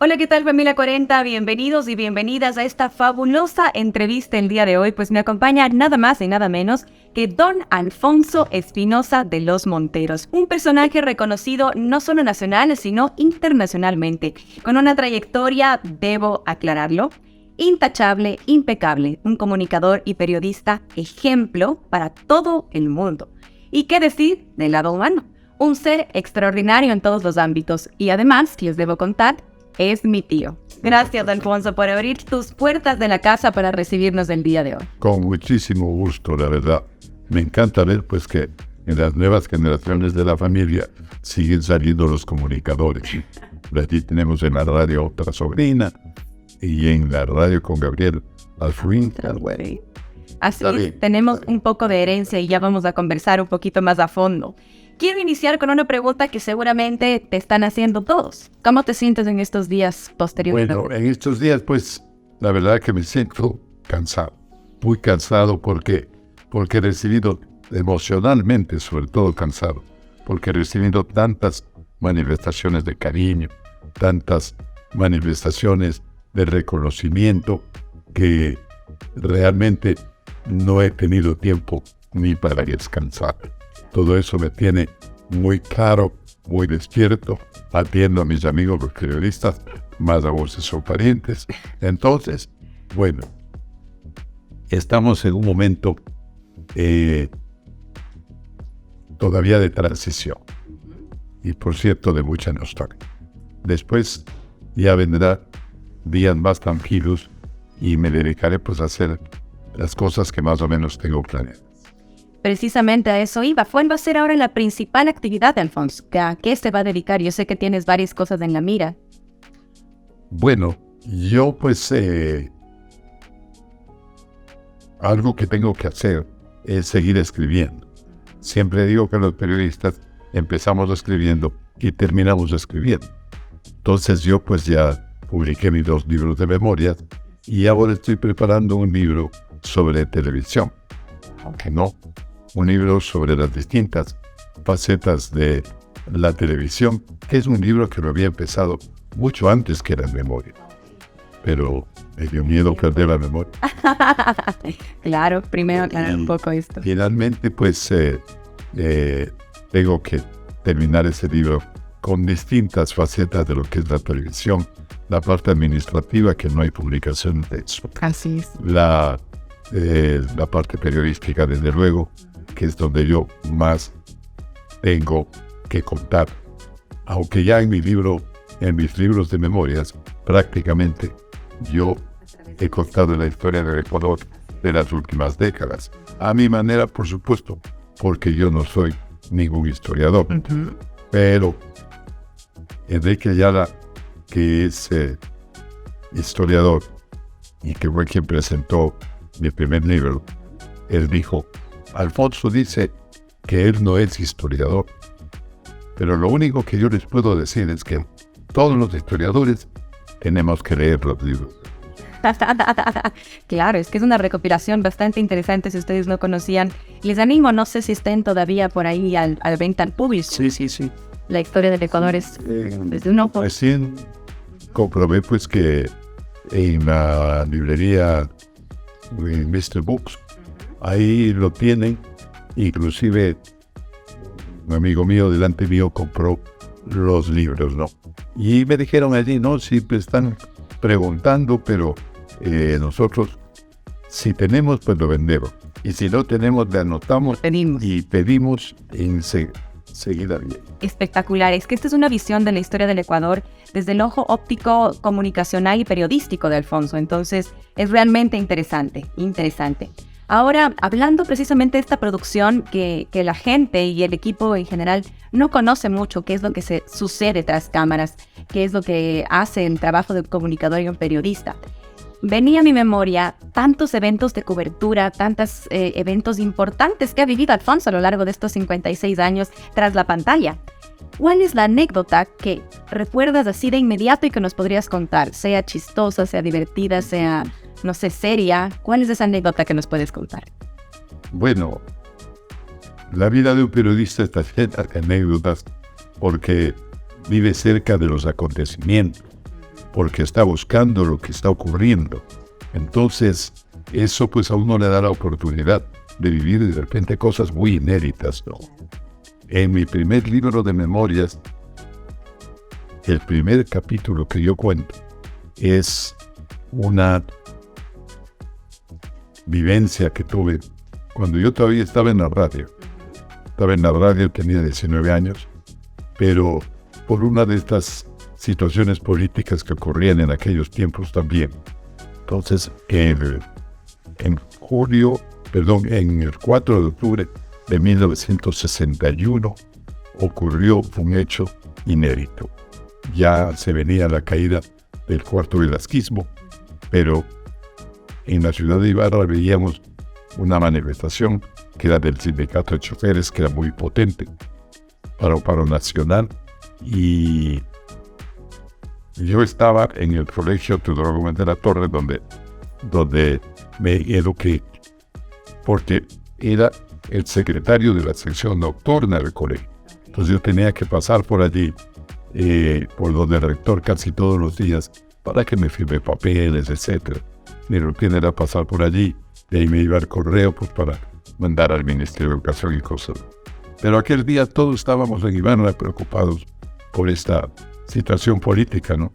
Hola, ¿qué tal familia 40? Bienvenidos y bienvenidas a esta fabulosa entrevista el día de hoy, pues me acompaña nada más y nada menos que Don Alfonso Espinosa de los Monteros, un personaje reconocido no solo nacional, sino internacionalmente, con una trayectoria, debo aclararlo, intachable, impecable, un comunicador y periodista ejemplo para todo el mundo. ¿Y qué decir del lado humano? Un ser extraordinario en todos los ámbitos y además, les debo contar, es mi tío. Gracias, Alfonso, por abrir tus puertas de la casa para recibirnos el día de hoy. Con muchísimo gusto, la verdad. Me encanta ver pues que en las nuevas generaciones de la familia siguen saliendo los comunicadores. Aquí tenemos en la radio otra sobrina y en la radio con Gabriel Alfuín. Así es, tenemos un poco de herencia y ya vamos a conversar un poquito más a fondo. Quiero iniciar con una pregunta que seguramente te están haciendo todos. ¿Cómo te sientes en estos días posteriores? Bueno, en estos días, pues, la verdad que me siento cansado. Muy cansado porque he recibido, emocionalmente sobre todo cansado, porque he recibido tantas manifestaciones de cariño, tantas manifestaciones de reconocimiento que realmente no he tenido tiempo ni para descansar. Todo eso me tiene muy claro, muy despierto, atiendo a mis amigos los periodistas, más a voces son parientes. Entonces, bueno, estamos en un momento todavía de transición y, por cierto, de mucha nostalgia. Después ya vendrán días más tranquilos y me dedicaré pues a hacer las cosas que más o menos tengo planeadas. Precisamente a eso iba. ¿Cuál va a ser ahora la principal actividad de Alfonso? ¿A qué se va a dedicar? Yo sé que tienes varias cosas en la mira. Bueno, yo pues algo que tengo que hacer es seguir escribiendo. Siempre digo que los periodistas empezamos escribiendo y terminamos escribiendo. Entonces yo pues ya publiqué mis 2 libros de memorias y ahora estoy preparando un libro sobre televisión. Aunque no, un libro sobre las distintas facetas de la televisión, que es un libro que lo había empezado mucho antes que las memorias. Pero me dio miedo perder la memoria. Claro, primero aclarar un poco esto. Finalmente, pues, tengo que terminar ese libro con distintas facetas de lo que es la televisión, la parte administrativa, que no hay publicación de eso. Así es. La parte periodística, desde luego, que es donde yo más tengo que contar. Aunque ya en mis libros de memorias, prácticamente yo he contado la historia del Ecuador de las últimas décadas. A mi manera, por supuesto, porque yo no soy ningún historiador. Pero Enrique Ayala, que es historiador y que fue quien presentó mi primer libro, él dijo: Alfonso dice que él no es historiador, pero lo único que yo les puedo decir es que todos los historiadores tenemos que leer los libros. Claro, es que es una recopilación bastante interesante si ustedes no conocían. Les animo, no sé si estén todavía por ahí al venta al público. Sí. La historia del Ecuador es desde un ojo. Recién comprobé pues que en la librería Mr. Books, ahí lo tienen. Inclusive un amigo mío delante mío compró los libros, ¿no? Y me dijeron allí, no, siempre están preguntando, pero nosotros si tenemos, pues lo vendemos. Y si no tenemos, le anotamos y pedimos enseguida bien. Espectacular, es que esta es una visión de la historia del Ecuador desde el ojo óptico, comunicacional y periodístico de Alfonso. Entonces es realmente interesante. Ahora, hablando precisamente de esta producción que la gente y el equipo en general no conoce mucho, qué es lo que se sucede tras cámaras, qué es lo que hace el trabajo de un comunicador y un periodista. Venía a mi memoria tantos eventos de cobertura, tantos eventos importantes que ha vivido Alfonso a lo largo de estos 56 años tras la pantalla. ¿Cuál es la anécdota que recuerdas así de inmediato y que nos podrías contar? Sea chistosa, sea divertida, sea, no sé, seria. ¿Cuál es esa anécdota que nos puedes contar? Bueno, la vida de un periodista está llena de anécdotas porque vive cerca de los acontecimientos. porque está buscando lo que está ocurriendo. Entonces, eso pues a uno le da la oportunidad de vivir de repente cosas muy inéditas, ¿no? En mi primer libro de memorias, el primer capítulo que yo cuento es una vivencia que tuve cuando yo todavía estaba en la radio. Estaba en la radio, tenía 19 años, pero por una de estas situaciones políticas que ocurrían en aquellos tiempos también. Entonces, en el 4 de octubre de 1961 ocurrió un hecho inédito. Ya se venía la caída del cuarto velasquismo, pero en la ciudad de Ibarra veíamos una manifestación que era del sindicato de choferes, que era muy potente para un paro nacional, y yo estaba en el colegio Teodoro Gómez de la Torre, donde me eduqué, porque era el secretario de la sección nocturna del colegio. Entonces yo tenía que pasar por allí, por donde el rector casi todos los días, para que me firme papeles, etc. Mi rutina era pasar por allí, de ahí me iba al correo pues, para mandar al Ministerio de Educación y cosas. Pero aquel día todos estábamos en Ibarra preocupados por esta situación política, ¿no?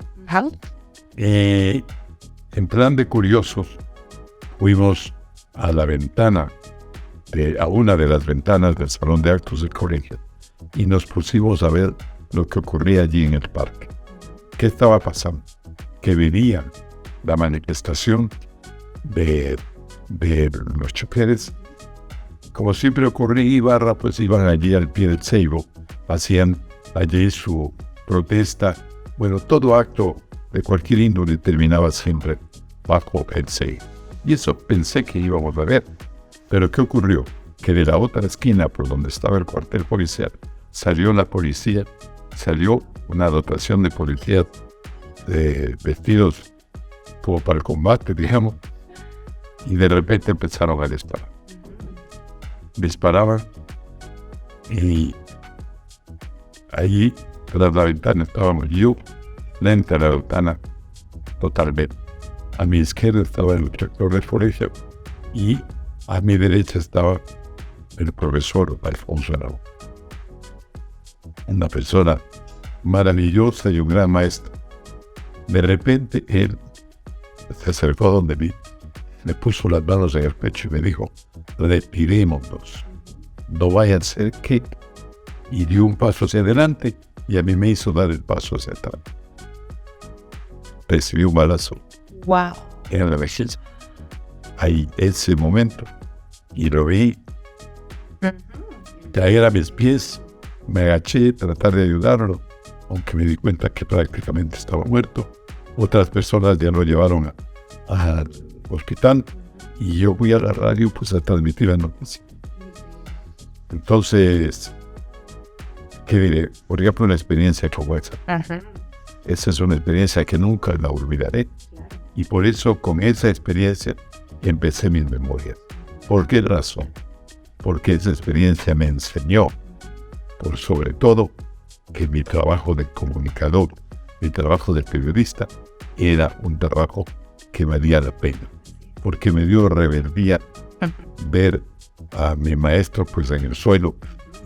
En plan de curiosos, fuimos a la ventana, a una de las ventanas del salón de actos del colegio, y nos pusimos a ver lo que ocurría allí en el parque. ¿Qué estaba pasando? Que venía la manifestación de los choferes. Como siempre ocurría en Ibarra, pues iban allí al pie del ceibo, hacían allí su protesta. Bueno, todo acto de cualquier índole terminaba siempre bajo el ceibo. Y eso pensé que íbamos a ver. Pero ¿qué ocurrió? Que de la otra esquina, por donde estaba el cuartel policial, salió la policía, salió una dotación de policía vestidos como para el combate, digamos, y de repente empezaron a disparar. Disparaban y allí, tras la ventana, estábamos yo, frente a la ventana, totalmente. A mi izquierda estaba el director del colegio y a mi derecha estaba el profesor Alfonso Arau. Una persona maravillosa y un gran maestro. De repente él se acercó donde mí, me puso las manos en el pecho y me dijo: retirémonos, no vaya a ser que... Y dio un paso hacia adelante y a mí me hizo dar el paso hacia atrás. Recibí un balazo. Wow. En la mejilla. Ahí, ese momento, y lo vi caer a mis pies. Me agaché, tratar de ayudarlo, aunque me di cuenta que prácticamente estaba muerto. Otras personas ya lo llevaron al hospital y yo fui a la radio pues a transmitir la noticia. Entonces, ¿qué diré? Por ejemplo, una experiencia como esa. Esa es una experiencia que nunca la olvidaré. Y por eso, con esa experiencia, empecé mis memorias. ¿Por qué razón? Porque esa experiencia me enseñó, por sobre todo, que mi trabajo de comunicador, mi trabajo de periodista, era un trabajo que valía la pena. Porque me dio rebeldía ver a mi maestro pues en el suelo,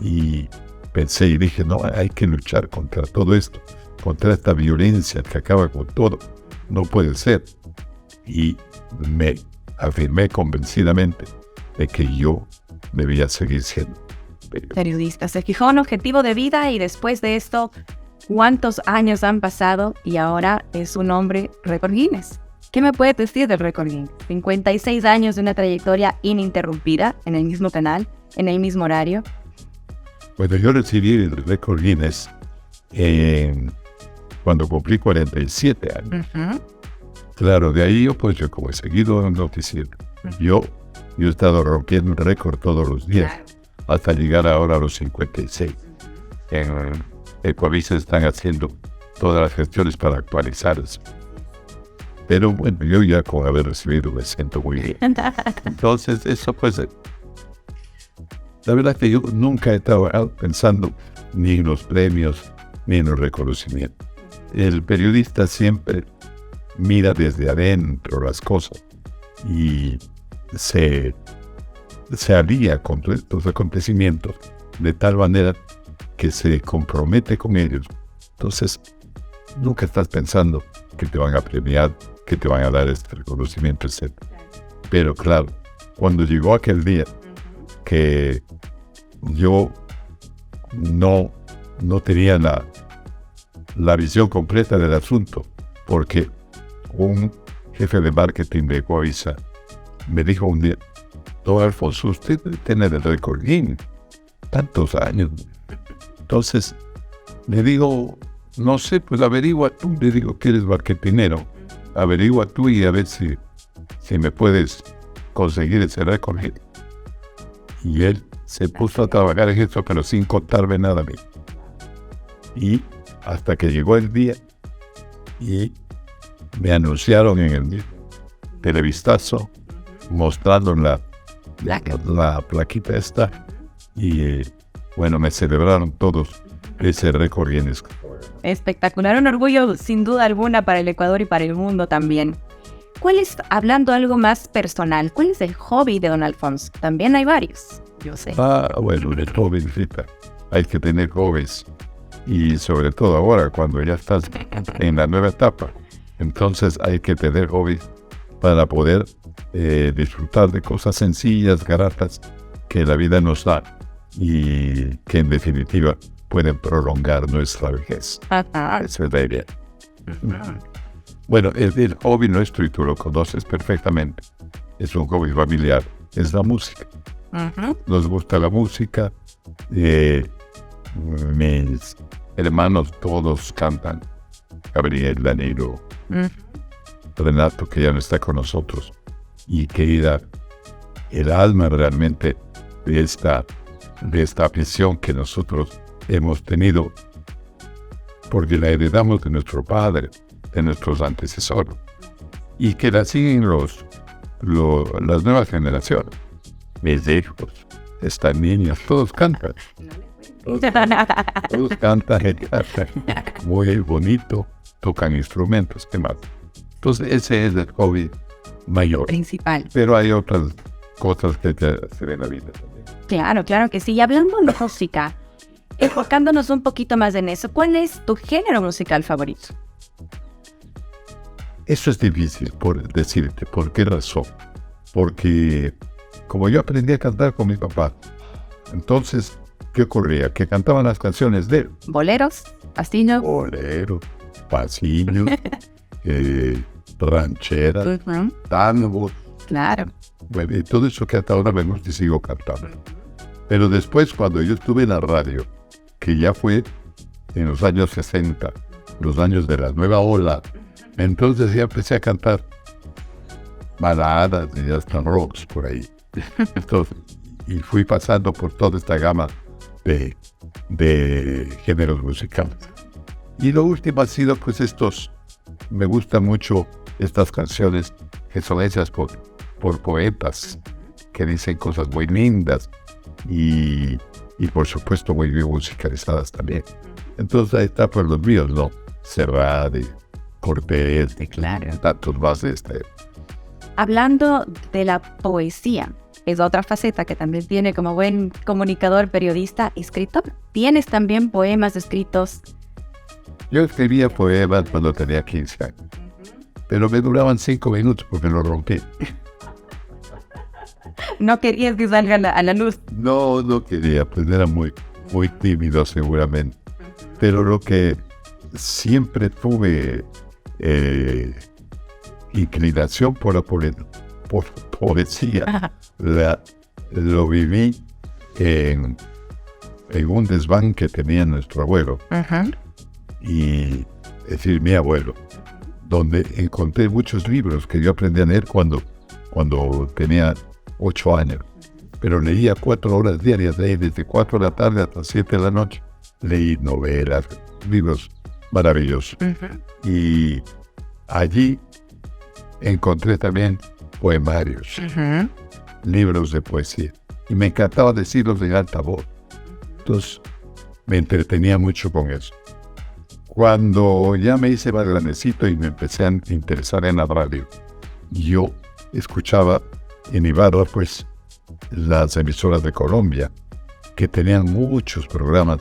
y pensé y dije: no, hay que luchar contra todo esto, contra esta violencia que acaba con todo. No puede ser. Y me afirmé convencidamente de que yo debía seguir siendo periodista. Se fijó un objetivo de vida y después de esto, ¿cuántos años han pasado? Y ahora es un hombre récord Guinness. ¿Qué me puede decir del récord Guinness? 56 años de una trayectoria ininterrumpida en el mismo canal, en el mismo horario. Bueno, yo recibí el récord Guinness cuando cumplí 47 años. Claro, de ahí yo como he seguido en noticiero, yo he estado rompiendo el récord todos los días, hasta llegar ahora a los 56. En Ecuavisa están haciendo todas las gestiones para actualizarse. Pero bueno, yo ya con haber recibido me siento muy bien. Entonces, eso pues, la verdad que yo nunca he estado pensando ni en los premios, ni en los reconocimientos. El periodista siempre mira desde adentro las cosas y se alía con todos estos acontecimientos de tal manera que se compromete con ellos. Entonces, nunca estás pensando que te van a premiar, que te van a dar este reconocimiento, etc. Pero claro, cuando llegó aquel día que yo no tenía la visión completa del asunto, porque un jefe de marketing de Coavisa me dijo un día: don Alfonso, usted tiene el récord Guinness, tantos años. Entonces le digo: no sé, pues averigua tú. Le digo que eres marketinero, averigua tú y a ver si me puedes conseguir ese récord. Y él se puso a trabajar en eso, pero sin contarme nada a mí. Y hasta que llegó el día y me anunciaron en el televistazo, mostrando la plaquita esta, y bueno, me celebraron todos ese récord Guinness. Espectacular, un orgullo sin duda alguna para el Ecuador y para el mundo también. ¿Cuál es, hablando algo más personal, cuál es el hobby de don Alfonso? También hay varios, yo sé. Bueno, el hobby, hay que tener hobbies. Y sobre todo ahora, cuando ya estás en la nueva etapa, entonces hay que tener hobbies para poder disfrutar de cosas sencillas, gratas, que la vida nos da y que en definitiva pueden prolongar nuestra vejez. Esa es la idea. Bueno, el hobby nuestro, y tú lo conoces perfectamente, es un hobby familiar, es la música. Nos gusta la música. Mis hermanos todos cantan. Gabriel, Danilo, Renato, que ya no está con nosotros, y que era el alma realmente de esta afición que nosotros hemos tenido, porque la heredamos de nuestro padre, de nuestros antecesores, y que la siguen las nuevas generaciones. Mis hijos, estas niñas, todos cantan. Todos cantan muy bonito, tocan instrumentos, ¿qué más? Entonces ese es el hobby mayor. Principal. Pero hay otras cosas que se ven en la vida también. Claro que sí. Y hablando de música, enfocándonos un poquito más en eso, ¿cuál es tu género musical favorito? Eso es difícil por decirte. ¿Por qué razón? Porque como yo aprendí a cantar con mi papá, entonces, ¿qué ocurría? Que cantaban las canciones de él. ¿Boleros? ¿Pasillos? Boleros, pasillos, rancheras, tangos. Claro. Bueno, y todo eso que hasta ahora me gusta y sigo cantando. Pero después, cuando yo estuve en la radio, que ya fue en los años 60, los años de la nueva ola, entonces ya empecé a cantar baladas y hasta rocks por ahí. Entonces, y fui pasando por toda esta gama de géneros musicales. Y lo último ha sido pues me gustan mucho estas canciones que son hechas por poetas que dicen cosas muy lindas y por supuesto muy bien musicalizadas también. Entonces ahí está por los míos, ¿no? Serrat, Cortés, claro. Tantos más de Hablando de la poesía, es otra faceta que también tiene como buen comunicador, periodista, escritor. ¿Tienes también poemas escritos? Yo escribía poemas cuando tenía 15 años, pero me duraban 5 minutos porque lo rompí. ¿No querías que salga a la luz? No quería, pues era muy tímido seguramente. Pero lo que siempre tuve inclinación por la poesía, lo viví en un desván que tenía nuestro abuelo. Y es decir, mi abuelo, donde encontré muchos libros que yo aprendí a leer cuando tenía 8 años. Pero leía 4 horas diarias, leí desde 4 de la tarde hasta 7 de la noche. Leí novelas, libros maravillosos. Y allí encontré también poemarios, libros de poesía. Y me encantaba decirlos en alta voz. Entonces me entretenía mucho con eso. Cuando ya me hice más grandecito y me empecé a interesar en la radio, yo escuchaba en Ibarra, pues, las emisoras de Colombia, que tenían muchos programas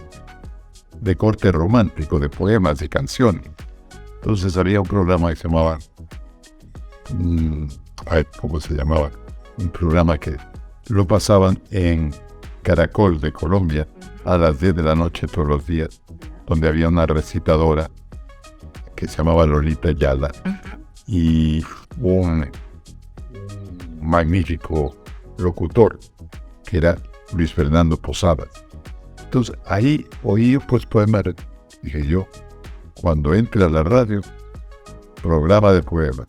de corte romántico, de poemas y canciones. Entonces había un programa que se llamaba, ¿cómo se llamaba? Un programa que lo pasaban en Caracol de Colombia a las 10 de la noche todos los días, donde había una recitadora que se llamaba Lolita Ayala y un magnífico locutor que era Luis Fernando Posadas. Entonces ahí oí pues poemas. Dije yo, cuando entre a la radio, programa de poemas.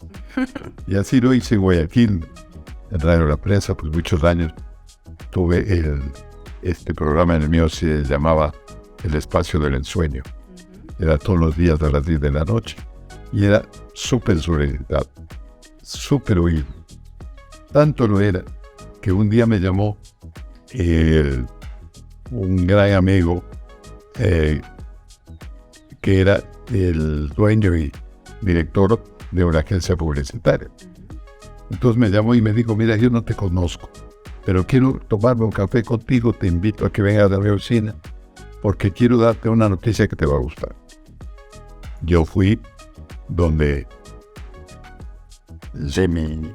Y así lo hice en Guayaquil, en Radio La Prensa, pues muchos años. Tuve este programa en el mío, se llamaba El Espacio del Ensueño. Era todos los días a las 10 de la noche. Y era súper solicitado, súper oído. Tanto lo era que un día me llamó un gran amigo que era el dueño y director de una agencia publicitaria. Entonces me llamó y me dijo, mira, yo no te conozco, pero quiero tomarme un café contigo, te invito a que vengas a mi oficina, porque quiero darte una noticia que te va a gustar. Yo fui donde Gemini,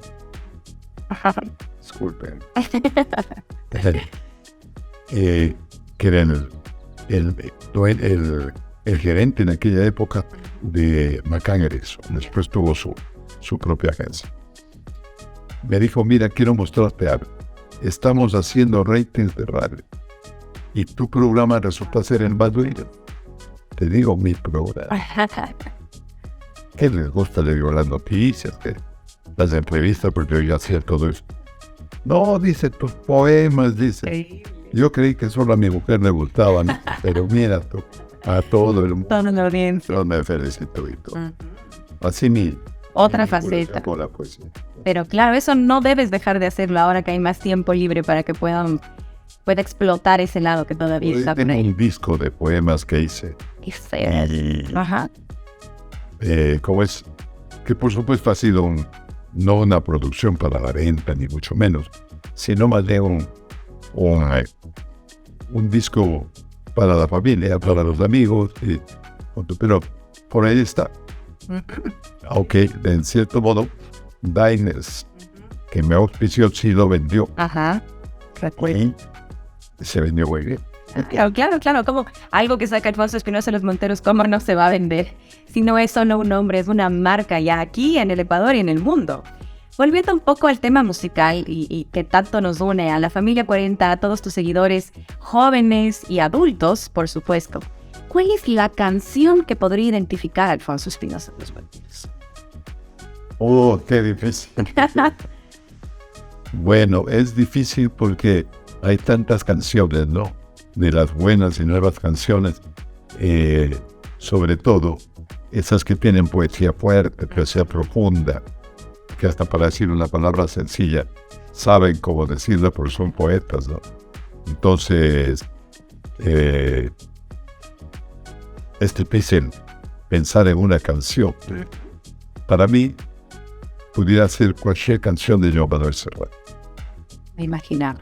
disculpen, que era el gerente en aquella época de McCann Erickson. Después tuvo su propia agencia. Me dijo, mira, quiero mostrarte algo. Estamos haciendo ratings de radio y tu programa resulta ser el más oído. Te digo, mi programa. ¿Qué les gusta? Le digo, las noticias, las entrevistas, porque yo ya hacía todo eso. No, dice, tus poemas, dice. Yo creí que solo a mi mujer le gustaban, pero mira tú, a todo el mundo. Toda la audiencia. Me felicito y todo. Así mi otra faceta. Por la poesía. Pero claro, eso no debes dejar de hacerlo ahora que hay más tiempo libre para que pueda explotar ese lado que todavía está por ahí. Un disco de poemas que hice. Ajá. ¿Cómo es? Que por supuesto ha sido no una producción para la venta, ni mucho menos, sino más de un disco para la familia, para los amigos, pero por ahí está. Aunque en cierto modo Diners, que me auspició, sí lo vendió. Ajá. Y se vendió muy bien. Claro, como algo que saca Alfonso Espinosa Los Monteros, ¿cómo no se va a vender? Si no es solo un nombre, es una marca ya aquí en el Ecuador y en el mundo. Volviendo un poco al tema musical y que tanto nos une a la familia 40, a todos tus seguidores, jóvenes y adultos, por supuesto. ¿Cuál es la canción que podría identificar a Alfonso Espinosa Los Monteros? Oh, qué difícil. Bueno, es difícil porque hay tantas canciones, ¿no? De las buenas y nuevas canciones, sobre todo esas que tienen poesía fuerte, poesía profunda, que hasta para decir una palabra sencilla saben cómo decirla porque son poetas, ¿no? Entonces, es difícil pensar en una canción. Para mí, pudiera ser cualquier canción de Joan Manuel Serrat. Me imaginaba.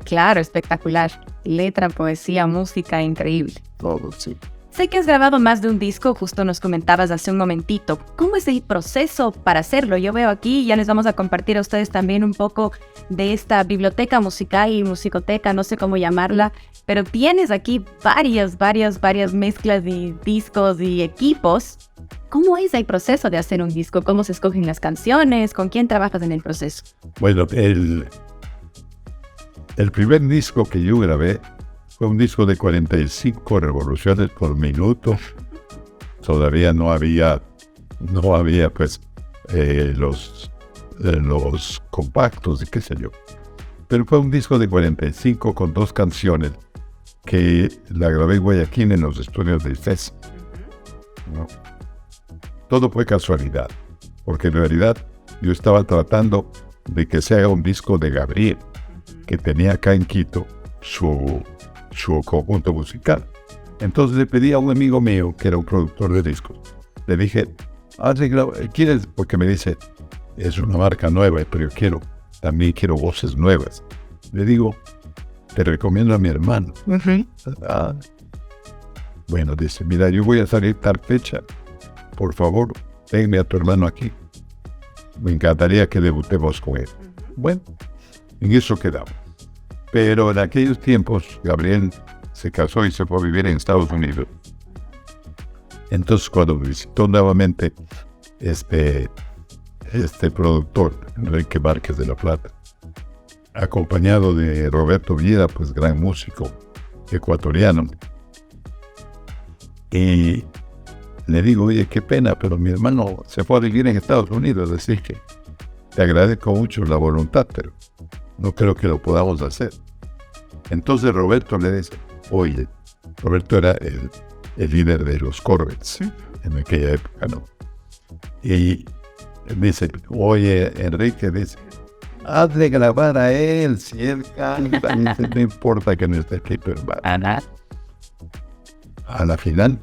Claro, espectacular. Letra, poesía, música, increíble. Todo, sí. Sé que has grabado más de un disco, justo nos comentabas hace un momentito. ¿Cómo es el proceso para hacerlo? Yo veo aquí, ya les vamos a compartir a ustedes también un poco de esta biblioteca musical y musicoteca, no sé cómo llamarla, pero tienes aquí varias mezclas de discos y equipos. ¿Cómo es el proceso de hacer un disco? ¿Cómo se escogen las canciones? ¿Con quién trabajas en el proceso? Bueno, el primer disco que yo grabé fue un disco de 45 revoluciones por minuto. Todavía no había pues los compactos y qué sé yo. Pero fue un disco de 45 con 2 canciones que la grabé en Guayaquil en los estudios de IFES. ¿No? Todo fue casualidad, porque en realidad yo estaba tratando de que se haga un disco de Gabriel, que tenía acá en Quito su conjunto musical. Entonces le pedí a un amigo mío, que era un productor de discos, le dije, ¿quieres? Porque me dice, es una marca nueva, pero yo también quiero voces nuevas. Le digo, te recomiendo a mi hermano. Bueno, dice, mira, yo voy a salir tal fecha, por favor, tenme a tu hermano aquí. Me encantaría que debutemos con él. Bueno, en eso quedamos. Pero en aquellos tiempos, Gabriel se casó y se fue a vivir en Estados Unidos. Entonces, cuando me visitó nuevamente este productor, Enrique Márquez de la Plata, acompañado de Roberto Villeda, pues gran músico ecuatoriano, y le digo, oye, qué pena, pero mi hermano se fue a vivir en Estados Unidos, así que te agradezco mucho la voluntad, pero no creo que lo podamos hacer. Entonces Roberto le dice, oye, Roberto era el líder de los Corvettes en aquella época, ¿no? Y dice, oye, Enrique, dice, hazle grabar a él, si él canta, dice, no importa que no esté aquí, pero va. A la final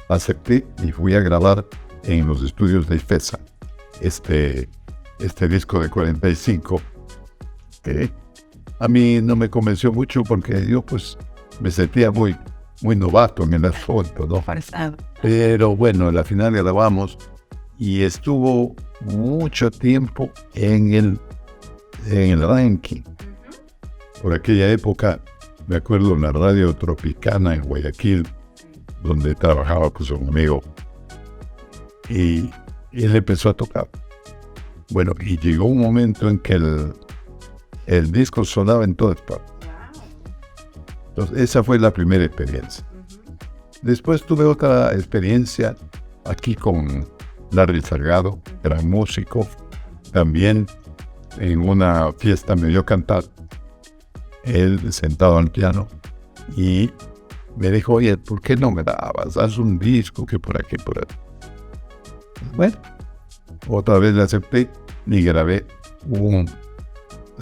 acepté y fui a grabar en los estudios de IFESA este disco de 45, que a mí no me convenció mucho porque yo pues me sentía muy novato en el asunto, ¿no? Pero bueno, a la final grabamos y estuvo mucho tiempo en el ranking. Por aquella época, me acuerdo en la radio Tropicana en Guayaquil, donde trabajaba pues un amigo, y él empezó a tocar. Bueno, y llegó un momento en que el disco sonaba en todas partes. Entonces, esa fue la primera experiencia. Después tuve otra experiencia aquí con Larry Salgado, gran músico. También en una fiesta me dio cantar, él sentado al piano, y me dijo, oye, ¿por qué no me dabas? Haz un disco que por aquí, por allá. Bueno, otra vez le acepté y grabé un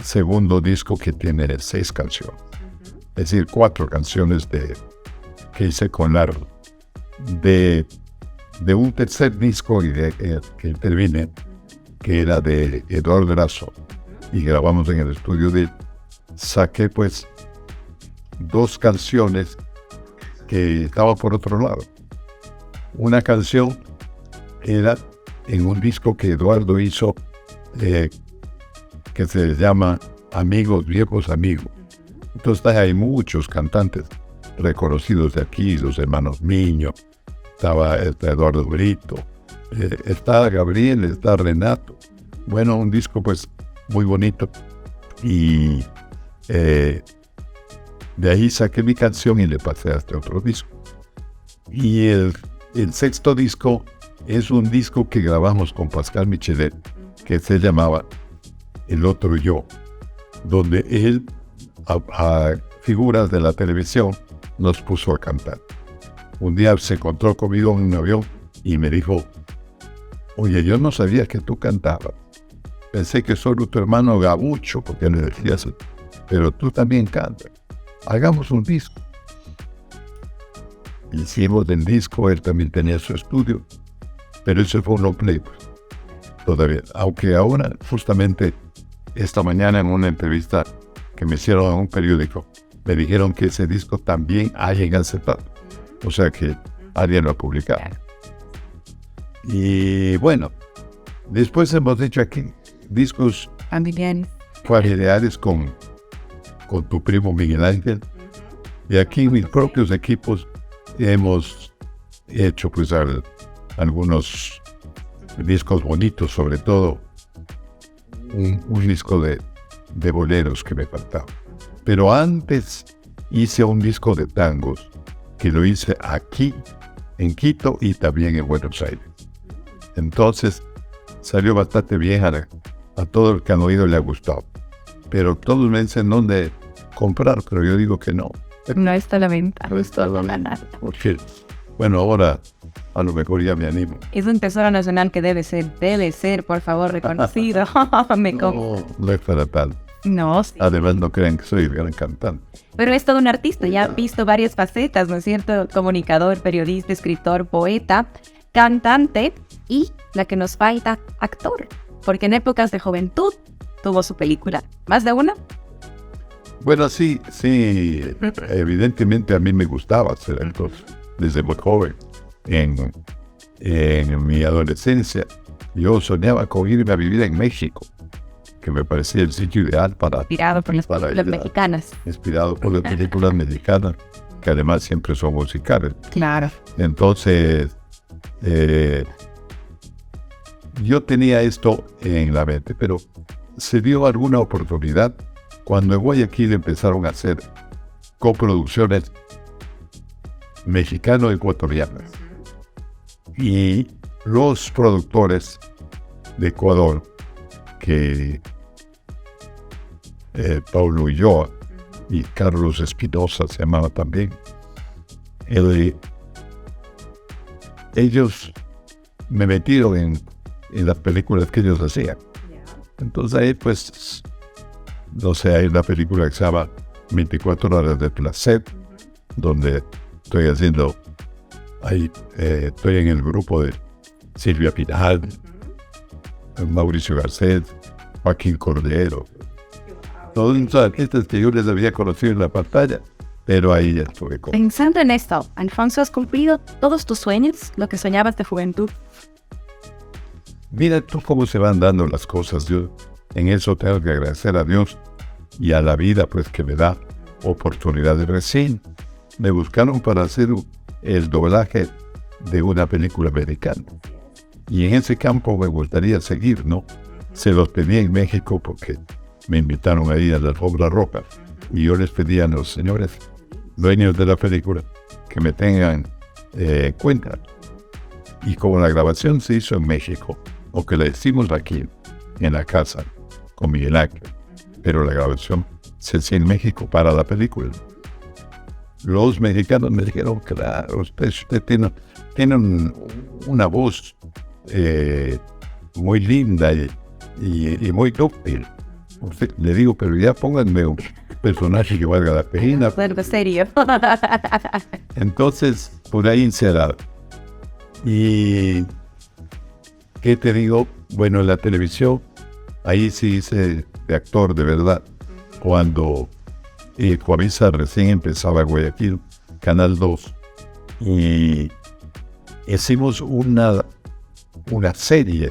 segundo disco que tiene 6 canciones. Es decir, 4 canciones que hice con Larry. De un tercer disco que terminé, que era de Eduardo Erazo, y grabamos en el estudio de él, saqué pues 2 canciones que estaban por otro lado. Una canción era en un disco que Eduardo hizo, que se llama Amigos, Viejos Amigos. Entonces hay muchos cantantes reconocidos de aquí, los hermanos Miño, está Eduardo Brito, está Gabriel, está Renato. Bueno, un disco pues muy bonito. Y de ahí saqué mi canción y le pasé a este otro disco. Y el sexto disco es un disco que grabamos con Pascal Michelet, que se llamaba El Otro Yo, donde él a figuras de la televisión nos puso a cantar. Un día se encontró conmigo en un avión y me dijo, oye, yo no sabía que tú cantabas. Pensé que solo tu hermano Gabucho, porque le decías, pero tú también cantas. Hagamos un disco. Hicimos el disco, él también tenía su estudio, pero ese fue un long play, pues, todavía. Aunque ahora, justamente esta mañana en una entrevista que me hicieron a un periódico, me dijeron que ese disco también hay en acetato. O sea que alguien lo ha publicado. Y bueno, después hemos hecho aquí discos familiares con tu primo Miguel Ángel. Y aquí mis propios equipos hemos hecho pues algunos discos bonitos, sobre todo un disco de boleros que me faltaba. Pero antes hice un disco de tangos que lo hice aquí en Quito y también en Buenos Aires. Entonces salió bastante bien, a todo el que han oído le ha gustado. Pero todos me dicen dónde comprar, pero yo digo que no. No está a la venta. No está a la venta. Porque, bueno, ahora a lo mejor ya me animo. Es un tesoro nacional que debe ser, por favor, reconocido. No es para tal. No, sí. Además, no crean que soy gran cantante. Pero es todo un artista, ya ha visto varias facetas, ¿no es cierto? Comunicador, periodista, escritor, poeta, cantante y, la que nos falta, actor. Porque en épocas de juventud tuvo su película. ¿Más de una? Bueno, sí, evidentemente a mí me gustaba hacer actor desde muy joven. En mi adolescencia, yo soñaba con irme a vivir en México, que me parecía el sitio ideal para... Inspirado por las películas mexicanas. Inspirado por las películas mexicanas, que además siempre son musicales. Claro. Entonces, yo tenía esto en la mente, pero se dio alguna oportunidad cuando en Guayaquil empezaron a hacer coproducciones mexicano-ecuatorianas. Y los productores de Ecuador, que Paulo Ulloa y Carlos Espinosa se llamaba también, ellos me metieron en las películas que ellos hacían. Entonces ahí pues, no sé, hay una película que se llama 24 horas de placer, donde estoy haciendo, ahí estoy en el grupo de Silvia Pinal, Mauricio Garcés, Joaquín Cordero. Todos esos artistas que yo les había conocido en la pantalla, pero ahí ya estuve con... Pensando en esto, Alfonso, ¿has cumplido todos tus sueños, lo que soñabas de juventud? Mira tú cómo se van dando las cosas. Yo en eso tengo que agradecer a Dios y a la vida, pues, que me da oportunidades. Recién me buscaron para hacer el doblaje de una película americana. Y en ese campo me gustaría seguir, ¿no? Se los pedí en México porque me invitaron ahí a la alfombra roja. Y yo les pedí a los señores dueños de la película que me tengan cuenta. Y como la grabación se hizo en México, o que la hicimos aquí, en la casa, con Miguel Ángel, pero la grabación se hacía en México para la película. Los mexicanos me dijeron, claro, usted tiene una voz muy linda y muy dúctil. Le digo, pero ya pónganme un personaje que valga la pena. Algo serio. Entonces, por ahí encerrado. Y, ¿qué te digo? Bueno, en la televisión, ahí sí hice de actor de verdad. Cuando Coavisa recién empezaba Guayaquil, Canal 2, y hicimos una serie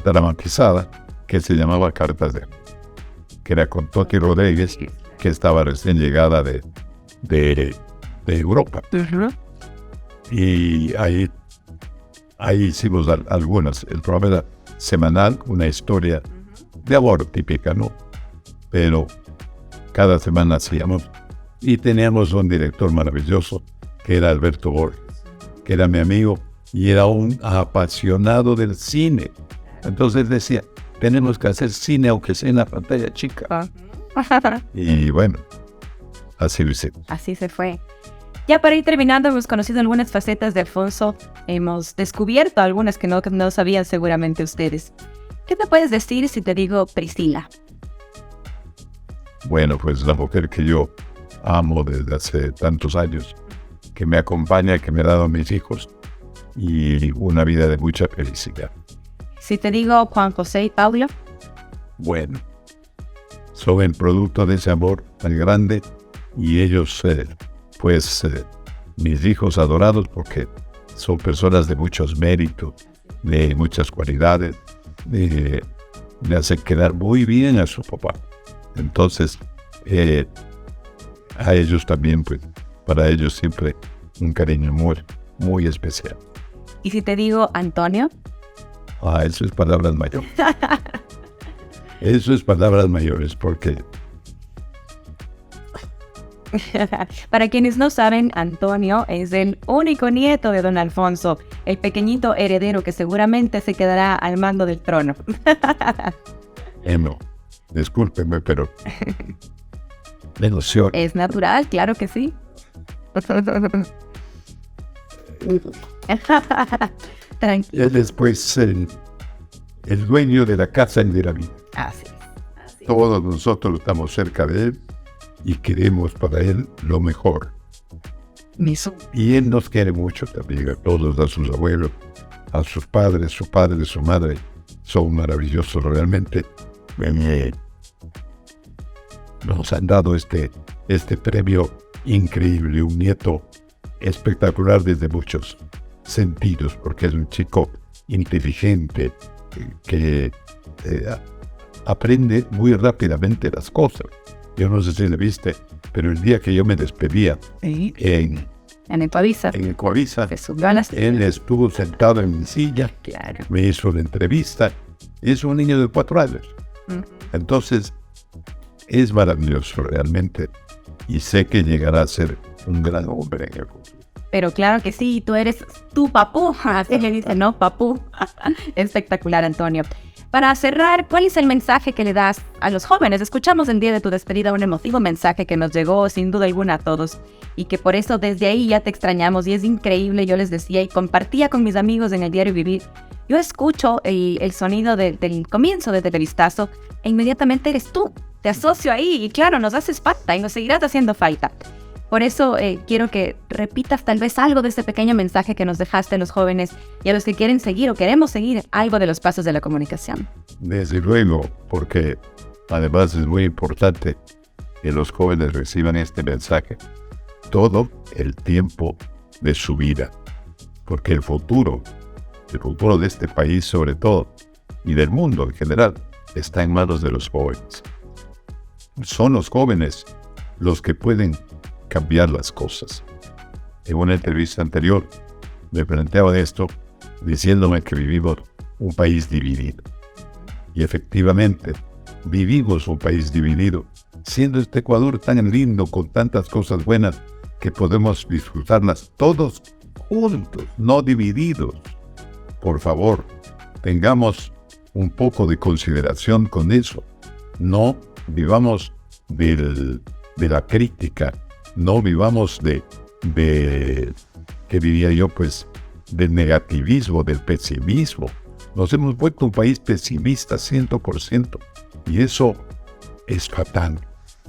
dramatizada que se llamaba Cartas de, que era con Toti Rodríguez, que estaba recién llegada de Europa. Y ahí hicimos algunas. El programa era semanal, una historia de amor típica, ¿no? Pero cada semana hacíamos. Y teníamos un director maravilloso, que era Alberto Borges, que era mi amigo y era un apasionado del cine. Entonces decía, tenemos que hacer cine aunque sea en la pantalla chica. Y bueno, así lo hicimos. Así se fue. Ya para ir terminando, hemos conocido algunas facetas de Alfonso. Hemos descubierto algunas que no sabían seguramente ustedes. ¿Qué me puedes decir si te digo Priscila? Bueno, pues la mujer que yo amo desde hace tantos años, que me acompaña, que me ha dado a mis hijos y una vida de mucha felicidad. Si te digo Juan José y Paula. Bueno, son el producto de ese amor tan grande y ellos, mis hijos adorados, porque son personas de muchos méritos, de muchas cualidades, le hacen quedar muy bien a su papá. Entonces, a ellos también, pues, para ellos siempre un cariño muy especial. ¿Y si te digo Antonio? Eso es palabras mayores. Eso es palabras mayores, porque... Para quienes no saben, Antonio es el único nieto de don Alfonso, el pequeñito heredero que seguramente se quedará al mando del trono. No, discúlpeme, pero... me emociona. Es natural, claro que sí. Él es pues el dueño de la casa y de la vida. Así es. Así es. Todos nosotros estamos cerca de Él y queremos para Él lo mejor. Y Él nos quiere mucho también, a todos, a sus abuelos, a sus padres, su padre, su madre. Son maravillosos realmente. Nos han dado este premio increíble, un nieto espectacular desde muchos sentidos, porque es un chico inteligente que aprende muy rápidamente las cosas. Yo no sé si le viste, pero el día que yo me despedía en Ecuavisa, él estuvo sentado en mi silla, claro, me hizo una entrevista. Es un niño de 4 años. Entonces, es maravilloso realmente. Y sé que llegará a ser un gran hombre en el futuro. Pero claro que sí, tú eres tu papú, así le dicen, ¿no? Papú. Espectacular, Antonio. Para cerrar, ¿cuál es el mensaje que le das a los jóvenes? Escuchamos el día de tu despedida un emotivo mensaje que nos llegó sin duda alguna a todos y que por eso desde ahí ya te extrañamos y es increíble. Yo les decía y compartía con mis amigos en el diario Vivir. Yo escucho el sonido del comienzo de Televistazo e inmediatamente eres tú. Te asocio ahí y claro, nos haces falta y nos seguirás haciendo falta. Por eso quiero que repitas tal vez algo de ese pequeño mensaje que nos dejaste a los jóvenes y a los que quieren seguir o queremos seguir algo de los pasos de la comunicación. Desde luego, porque además es muy importante que los jóvenes reciban este mensaje todo el tiempo de su vida, porque el futuro de este país sobre todo y del mundo en general está en manos de los jóvenes. Son los jóvenes los que pueden cambiar las cosas. En una entrevista anterior me planteaba esto diciéndome que vivimos un país dividido. Y efectivamente, vivimos un país dividido, siendo este Ecuador tan lindo con tantas cosas buenas que podemos disfrutarlas todos juntos, no divididos. Por favor, tengamos un poco de consideración con eso. No vivamos de la crítica. No vivamos ¿qué diría yo? Pues del negativismo, del pesimismo. Nos hemos vuelto un país pesimista 100%. Y eso es fatal,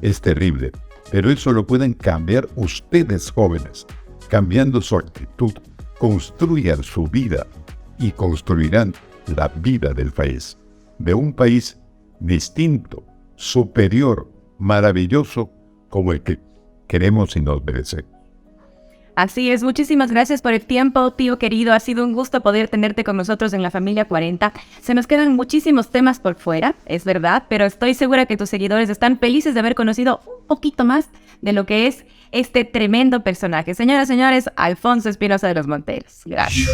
es terrible. Pero eso lo pueden cambiar ustedes jóvenes, cambiando su actitud. Construyan su vida y construirán la vida del país. De un país distinto, superior, maravilloso, como el que queremos y nos merecemos. Así es, muchísimas gracias por el tiempo, tío querido. Ha sido un gusto poder tenerte con nosotros en la Familia 40. Se nos quedan muchísimos temas por fuera, es verdad, pero estoy segura que tus seguidores están felices de haber conocido un poquito más de lo que es este tremendo personaje. Señoras y señores, Alfonso Espinosa de los Monteros. Gracias.